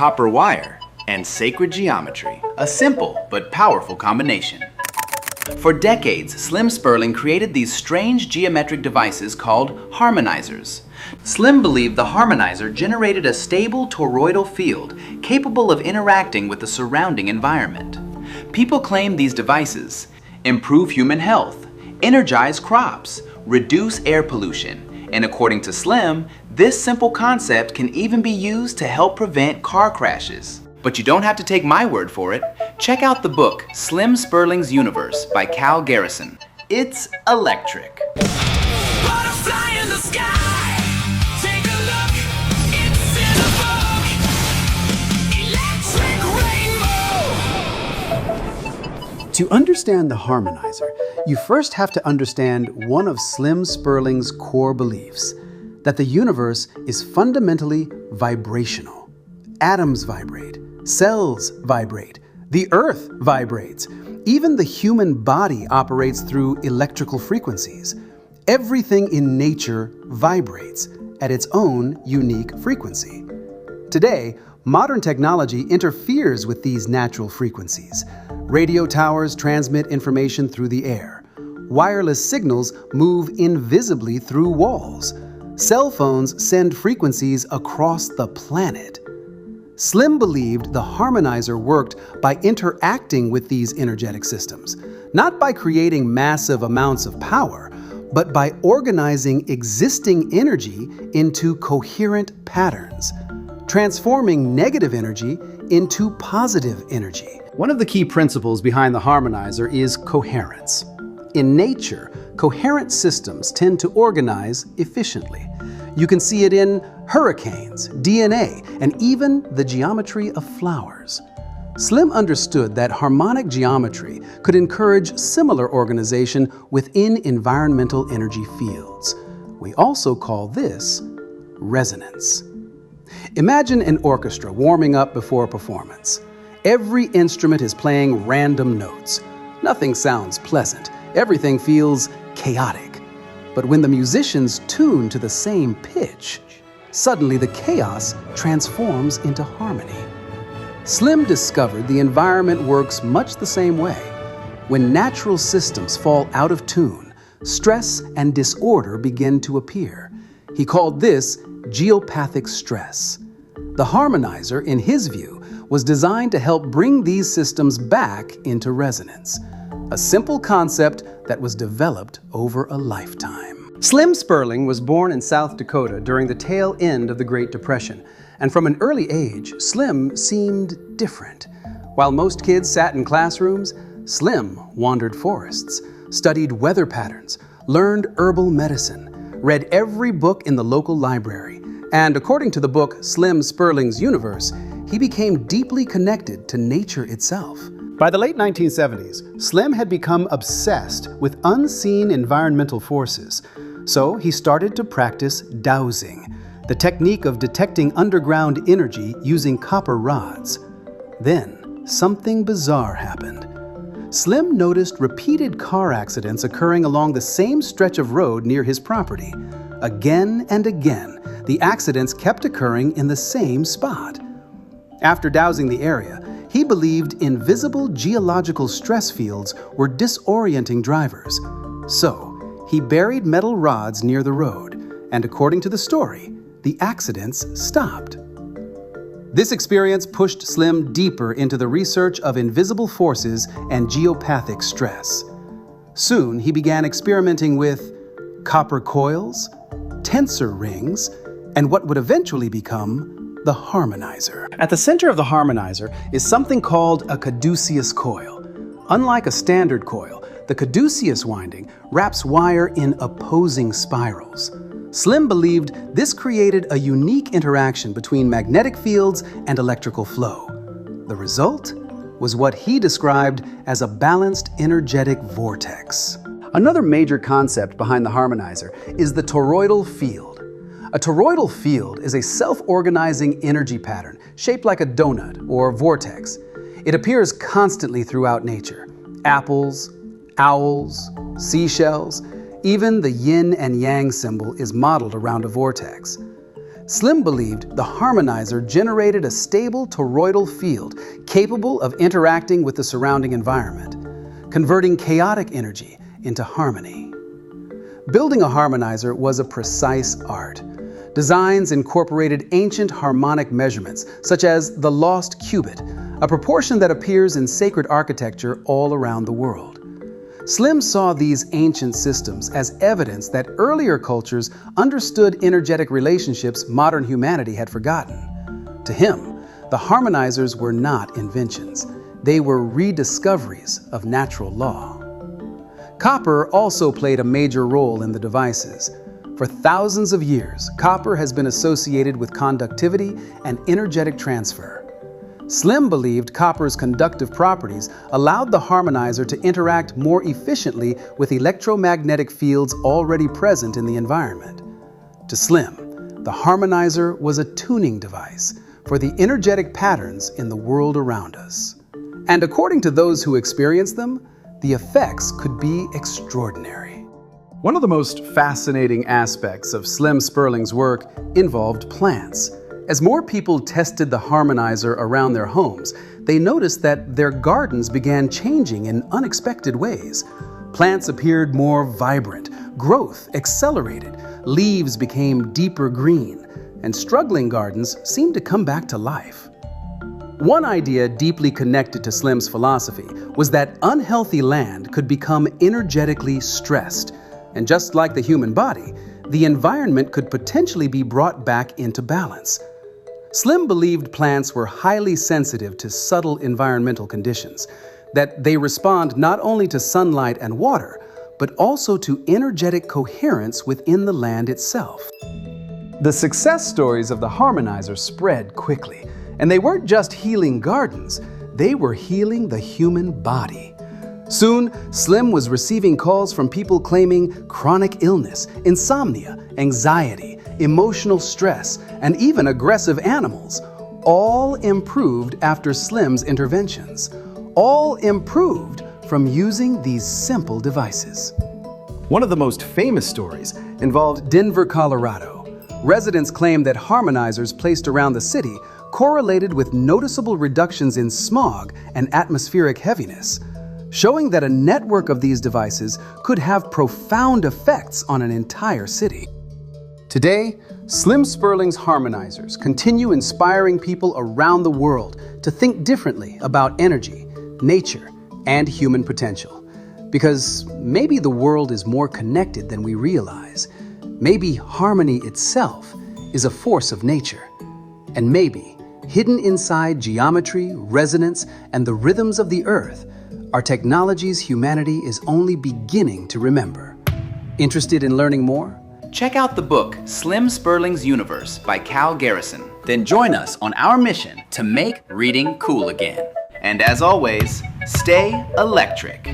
copper wire, and sacred geometry. A simple but powerful combination. For decades, Slim Spurling created these strange geometric devices called harmonizers. Slim believed the harmonizer generated a stable toroidal field capable of interacting with the surrounding environment. People claim these devices improve human health, energize crops, reduce air pollution, and according to Slim, this simple concept can even be used to help prevent car crashes. But you don't have to take my word for it. Check out the book Slim Spurling's Universe by Cal Garrison. It's electric. Butterfly in the sky. Take a look. It's in the book. Electric rainbow. To understand the harmonizer, you first have to understand one of Slim Spurling's core beliefs, that the universe is fundamentally vibrational. Atoms vibrate. Cells vibrate. The earth vibrates. Even the human body operates through electrical frequencies. Everything in nature vibrates at its own unique frequency. Today, modern technology interferes with these natural frequencies. Radio towers transmit information through the air. Wireless signals move invisibly through walls. Cell phones send frequencies across the planet. Slim believed the harmonizer worked by interacting with these energetic systems, not by creating massive amounts of power, but by organizing existing energy into coherent patterns, transforming negative energy into positive energy. One of the key principles behind the harmonizer is coherence. In nature, coherent systems tend to organize efficiently. You can see it in hurricanes, DNA, and even the geometry of flowers. Slim understood that harmonic geometry could encourage similar organization within environmental energy fields. We also call this resonance. Imagine an orchestra warming up before a performance. Every instrument is playing random notes. Nothing sounds pleasant. Everything feels chaotic. But when the musicians tune to the same pitch, suddenly the chaos transforms into harmony. Slim discovered the environment works much the same way. When natural systems fall out of tune, stress and disorder begin to appear. He called this geopathic stress. The harmonizer, in his view, was designed to help bring these systems back into resonance. A simple concept that was developed over a lifetime. Slim Spurling was born in South Dakota during the tail end of the Great Depression, and from an early age, Slim seemed different. While most kids sat in classrooms, Slim wandered forests, studied weather patterns, learned herbal medicine, read every book in the local library, and according to the book Slim Spurling's Universe, he became deeply connected to nature itself. By the late 1970s, Slim had become obsessed with unseen environmental forces, so he started to practice dowsing, the technique of detecting underground energy using copper rods. Then, something bizarre happened. Slim noticed repeated car accidents occurring along the same stretch of road near his property. Again and again, the accidents kept occurring in the same spot. After dowsing the area, he believed invisible geological stress fields were disorienting drivers. So, he buried metal rods near the road, and according to the story, the accidents stopped. This experience pushed Slim deeper into the research of invisible forces and geopathic stress. Soon, he began experimenting with copper coils, tensor rings, and what would eventually become the harmonizer. At the center of the harmonizer is something called a caduceus coil. Unlike a standard coil, the caduceus winding wraps wire in opposing spirals. Slim believed this created a unique interaction between magnetic fields and electrical flow. The result was what he described as a balanced energetic vortex. Another major concept behind the harmonizer is the toroidal field. A toroidal field is a self-organizing energy pattern shaped like a donut or vortex. It appears constantly throughout nature. Apples, owls, seashells, even the yin and yang symbol is modeled around a vortex. Slim believed the harmonizer generated a stable toroidal field capable of interacting with the surrounding environment, converting chaotic energy into harmony. Building a harmonizer was a precise art. Designs incorporated ancient harmonic measurements, such as the lost cubit, a proportion that appears in sacred architecture all around the world. Slim saw these ancient systems as evidence that earlier cultures understood energetic relationships modern humanity had forgotten. To him, the harmonizers were not inventions. They were rediscoveries of natural law. Copper also played a major role in the devices. For thousands of years, copper has been associated with conductivity and energetic transfer. Slim believed copper's conductive properties allowed the harmonizer to interact more efficiently with electromagnetic fields already present in the environment. To Slim, the harmonizer was a tuning device for the energetic patterns in the world around us. And according to those who experienced them, the effects could be extraordinary. One of the most fascinating aspects of Slim Spurling's work involved plants. As more people tested the harmonizer around their homes, they noticed that their gardens began changing in unexpected ways. Plants appeared more vibrant, growth accelerated, leaves became deeper green, and struggling gardens seemed to come back to life. One idea deeply connected to Slim's philosophy was that unhealthy land could become energetically stressed, and just like the human body, the environment could potentially be brought back into balance. Slim believed plants were highly sensitive to subtle environmental conditions, that they respond not only to sunlight and water, but also to energetic coherence within the land itself. The success stories of the harmonizer spread quickly, and they weren't just healing gardens, they were healing the human body. Soon, Slim was receiving calls from people claiming chronic illness, insomnia, anxiety, emotional stress, and even aggressive animals, all improved after Slim's interventions. All improved from using these simple devices. One of the most famous stories involved Denver, Colorado. Residents claimed that harmonizers placed around the city correlated with noticeable reductions in smog and atmospheric heaviness, showing that a network of these devices could have profound effects on an entire city. Today, Slim Spurling's harmonizers continue inspiring people around the world to think differently about energy, nature, and human potential. Because maybe the world is more connected than we realize. Maybe harmony itself is a force of nature. And maybe, hidden inside geometry, resonance, and the rhythms of the earth, are technologies humanity is only beginning to remember. Interested in learning more? Check out the book Slim Spurling's Universe by Cal Garrison. Then join us on our mission to make reading cool again. And as always, stay electric.